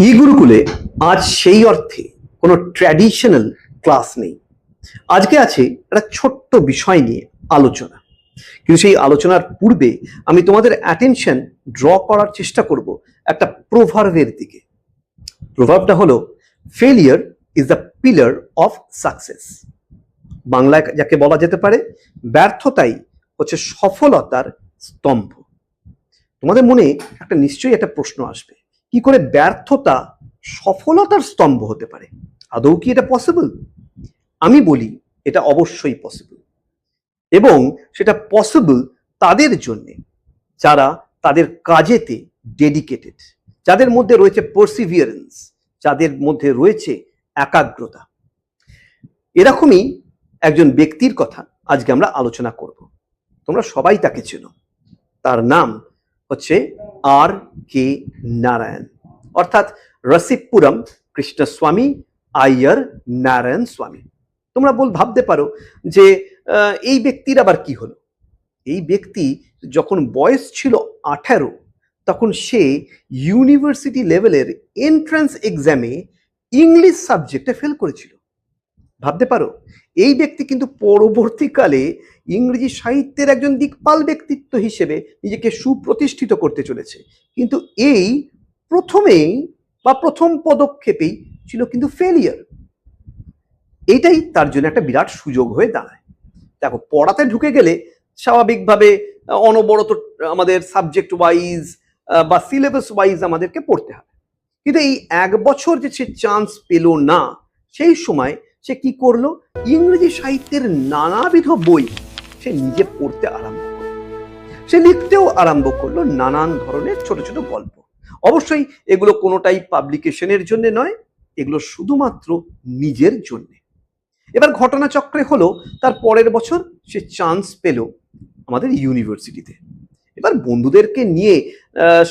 ই গুরুকুলে আজ সেই অর্থে কোনো ট্র্যাডিশনাল ক্লাস নেই। আজকে আছে একটা ছোট্ট বিষয় নিয়ে আলোচনা, কিন্তু সেই আলোচনার পূর্বে আমি তোমাদের অ্যাটেনশন ড্র করার চেষ্টা করব একটা প্রভার্বের দিকে। প্রভার্বটা হলো failure is the pillar of success. বাংলায় যাকে বলা যেতে পারে ব্যর্থতাই হচ্ছে সফলতার স্তম্ভ। তোমাদের মনে একটা নিশ্চয়ই একটা প্রশ্ন আসবে, কি করে ব্যর্থতা সফলতার স্তম্ভ হতে পারে? আদৌ কি এটা পসিবল? আমি বলি এটা অবশ্যই পসিবল, এবং সেটা পসিবল তাদের জন্য যারা তাদের কাজেতে ডেডিকেটেড, যাদের মধ্যে রয়েছে পারসিভিয়ারেন্স, যাদের মধ্যে রয়েছে একাগ্রতা। এরকমই একজন ব্যক্তির কথা আজকে আমরা আলোচনা করব। তোমরা সবাই তাকে চেনো, তার নাম হচ্ছে আর কে নারায়ণ, অর্থাৎ রসিকপুরম কৃষ্ণস্বামী আইয়ার নারায়ণ স্বামী। তোমরা ভাবতে পারো যে এই ব্যক্তির আবার কি হলো? এই ব্যক্তি যখন বয়স ছিল 18, তখন সে ইউনিভার্সিটি লেভেলের এন্ট্রান্স এক্সামে ইংলিশ সাবজেক্টে ফেল করেছিল। ভাবতে পারো, এই ব্যক্তি কিন্তু পরবর্তীকালে ইংরেজি সাহিত্যের একজন দিকপাল ব্যক্তিত্ব হিসেবে নিজেকে সুপ্রতিষ্ঠিত করতে চলেছে, কিন্তু এই প্রথম পদক্ষেপেই ছিল কিন্তু ফেলিয়ার। এইটাই তার জন্য একটা বিরাট সুযোগ হয়ে দাঁড়ায়। দেখো, পড়াতে ঢুকে গেলে স্বাভাবিকভাবে অনবরত আমাদের সাবজেক্ট ওয়াইজ বা সিলেবাস ওয়াইজ আমাদেরকে পড়তে হবে, কিন্তু এই 1 বছর যে সে চান্স পেল না, সেই সময় সে কি করলো? ইংরেজি সাহিত্যের নানাবিধ বই সে নিজে পড়তে আরম্ভ করলো, সে লিখতেও আরম্ভ করলো নানান ধরনের ছোট ছোট গল্প। অবশ্যই এগুলো কোনোটাই পাবলিকেশনের জন্য নয়, এগুলো শুধুমাত্র নিজের জন্য। এবার ঘটনাচক্রে হলো তার পরের বছর সে চান্স পেল আমাদের ইউনিভার্সিটিতে। এবার বন্ধুদেরকে নিয়ে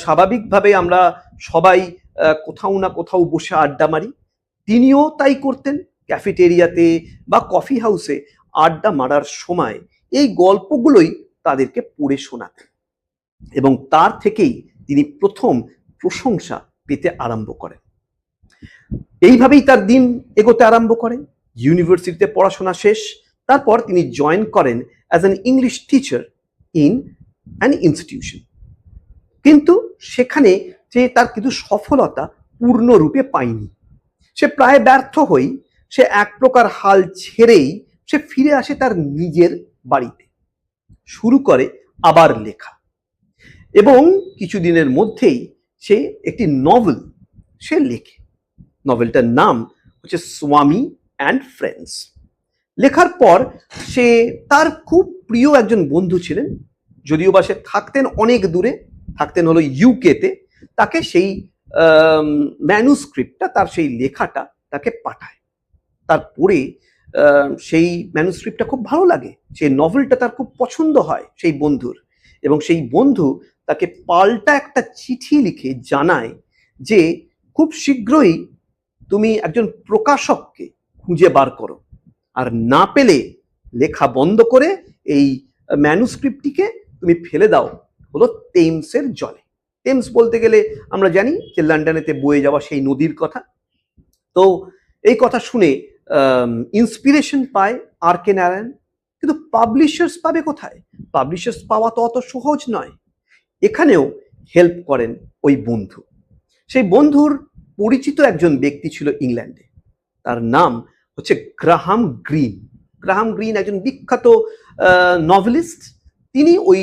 স্বাভাবিকভাবে আমরা সবাই কোথাও না কোথাও বসে আড্ডা মারি। তিনিও তাই করতেন, ক্যাফেটেরিয়াতে বা কফি হাউসে আড্ডা মারার সময় এই গল্পগুলোই তাদেরকে পড়ে শোনাতেন, এবং তার থেকেই তিনি প্রথম প্রশংসা পেতে আরম্ভ করেন। এইভাবেই তার দিন এগোতে আরম্ভ করেন। ইউনিভার্সিটিতে পড়াশোনা শেষ, তারপর তিনি জয়েন করেন as an English teacher in an institution. কিন্তু সেখানে যে তার কিন্তু সফলতা পূর্ণরূপে পায়নি। সে প্রায় ব্যর্থ হই, সে এক প্রকার হাল ছেড়েই সে ফিরে আসে তার নিজের বাড়িতে, শুরু করে আবার লেখা, এবং কিছুদিনের মধ্যেই সে একটি নভেল সে লেখে। নভেলটার নাম হচ্ছে স্বামী অ্যান্ড ফ্রেন্ডস। লেখার পর সে তার খুব প্রিয় একজন বন্ধু ছিলেন, যদিও বা সে থাকতেন অনেক দূরে, থাকতেন হলো ইউকেতে, তাকে সেই ম্যানুস্ক্রিপ্টটা, তার সেই লেখাটা তাকে পাঠায়। তারপরে সেই ম্যানুস্ক্রিপ্টটা খুব ভালো লাগে, সেই নভেলটা তার খুব পছন্দ হয় সেই বন্ধুর, এবং সেই বন্ধু তাকে পাল্টা একটা চিঠি লিখে জানায় যে খুব শীঘ্রই তুমি একজন প্রকাশককে খুঁজে বার করো, আর না পেলে লেখা বন্ধ করে এই ম্যানুস্ক্রিপ্টটিকে তুমি ফেলে দাও হলো টেমসের জলে। টেমস বলতে গেলে আমরা জানি যে লন্ডনেতে বয়ে যাওয়া সেই নদীর কথা। তো এই কথা শুনে ইন্সপিরেশন পায় আর কে নারায়ণ, কিন্তু পাবলিশার্স পাবে কোথায়? পাবলিশার্স পাওয়া তো অত সহজ নয়। এখানেও হেল্প করেন ওই বন্ধু। সেই বন্ধুর পরিচিত একজন ব্যক্তি ছিল ইংল্যান্ডে, তার নাম হচ্ছে গ্রাহাম গ্রিন। গ্রাহাম গ্রিন একজন বিখ্যাত নভেলিস্ট। তিনি ওই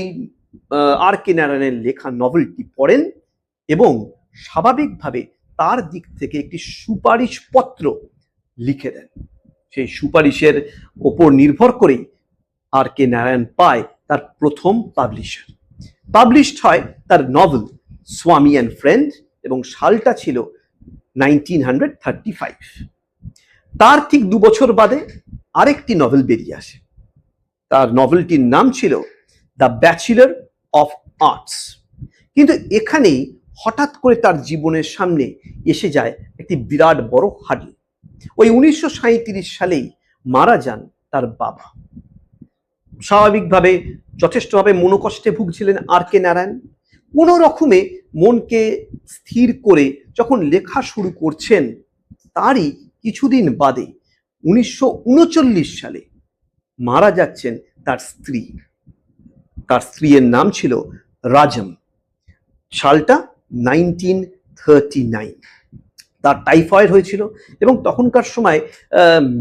আর কে নারায়ণের লেখা নভেলটি পড়েন, এবং স্বাভাবিকভাবে তার দিক থেকে একটি সুপারিশ পত্র লিখে দেন। সেই সুপারিশের ওপর নির্ভর করেই আর কে নারায়ণ পায় তার প্রথম পাবলিশার। পাবলিশড হয় তার নভেল স্বামী অ্যান্ড ফ্রেন্ড, এবং সালটা ছিল 1935। তার ঠিক 2 বছর বাদে আরেকটি নভেল বেরিয়ে আসে। তার নভেলটির নাম ছিল দ্য ব্যাচেলর অফ আর্টস। কিন্তু এখানেই হঠাৎ করে তার জীবনের সামনে এসে যায় একটি বিরাট বড় হার্ডল। ওই 1937 সালেই মারা যান তার বাবা। স্বাভাবিকভাবে যথেষ্টভাবে মনোকষ্টে ভুগছিলেন আর কে নারায়ণ। কোনো রকমে মনকে স্থির করে যখন লেখা শুরু করছেন, তারই কিছুদিন বাদে 1939 সালে মারা যাচ্ছেন তার স্ত্রী। তার স্ত্রীর নাম ছিল রাজম। সালটা 1939। তার টাইফয়েড হয়েছিল এবং তখনকার সময়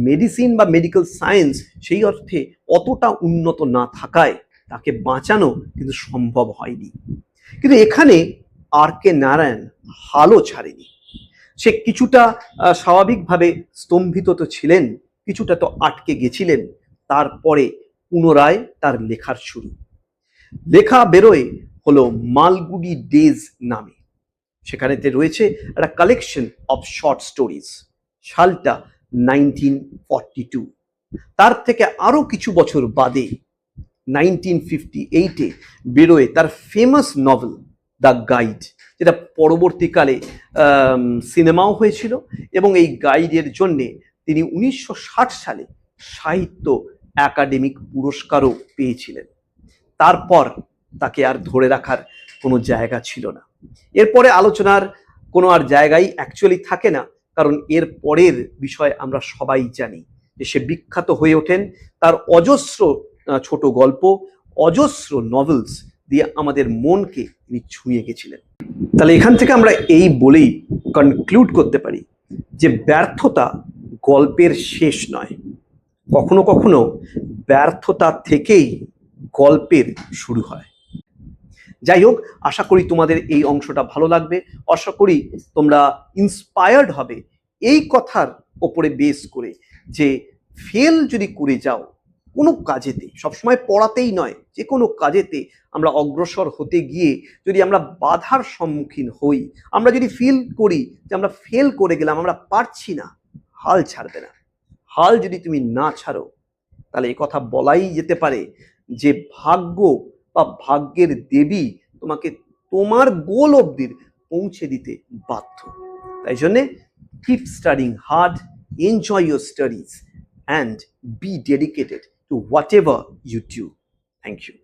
মেডিসিন বা মেডিকেল সায়েন্স সেই অর্থে অতটা উন্নত না থাকায় তাকে বাঁচানো কিন্তু সম্ভব হয়নি। কিন্তু এখানে আর কে নারায়ণ হালও ছাড়েনি। সে কিছুটা স্বাভাবিকভাবে স্তম্ভিত তো ছিলেন, কিছুটা তো আটকে গেছিলেন। তারপরে পুনরায় তার লেখার শুরু। লেখা বেরোয় হলো মালগুডি ডেজ নামে। সেখানেতে রয়েছে একটা কালেকশন অফ শর্ট স্টোরিজ। সালটা 1942। তার থেকে আরো কিছু বছর বাদে 1958-এ বেরোয় তার ফেমাস নভেল দ্য গাইড, যেটা পরবর্তীকালে সিনেমাও হয়েছিল এবং এই গাইডের জন্যে তিনি 1960 সালে সাহিত্য একাডেমিক পুরস্কারও পেয়েছিলেন। তারপর তাকে আর ধরে রাখার কোনো জায়গা ছিল না। এরপরে আলোচনার কোনো আর জায়গাই অ্যাকচুয়ালি থাকে না, কারণ এর পরের বিষয় আমরা সবাই জানি যে সে বিখ্যাত হয়ে ওঠেন তার অজস্র ছোট গল্প, অজস্র নভেলস দিয়ে আমাদের মনকে তিনি ছুঁয়ে গেছিলেন। তাহলে এখান থেকে আমরা এই বলেই কনক্লুড করতে পারি যে ব্যর্থতা গল্পের শেষ নয়, কখনো কখনো ব্যর্থতা থেকেই গল্পের শুরু হয়। যাই হোক, আশা করি তোমাদের এই অংশটা ভালো লাগবে, আশা করি তোমরা ইন্সপায়ার্ড হবে এই কথার ওপরে বেস করে যে ফেল যদি করে যাও কোনো কাজেতে, সবসময় পড়াতেই নয়, যে কোনো কাজেতে আমরা অগ্রসর হতে গিয়ে যদি আমরা বাধার সম্মুখীন হই, আমরা যদি ফিল করি যে আমরা ফেল করে গেলাম, আমরা পারছি না, হাল ছাড়বে না। হাল যদি তুমি না ছাড়ো, তাহলে এই কথা বলাই যেতে পারে যে ভাগ্য বা ভাগ্যের দেবী তোমাকে তোমার গোল অবধি পৌঁছে দিতে বাধ্য। তাই জন্যে keep studying hard, enjoy your studies and be dedicated to whatever you do. Thank you.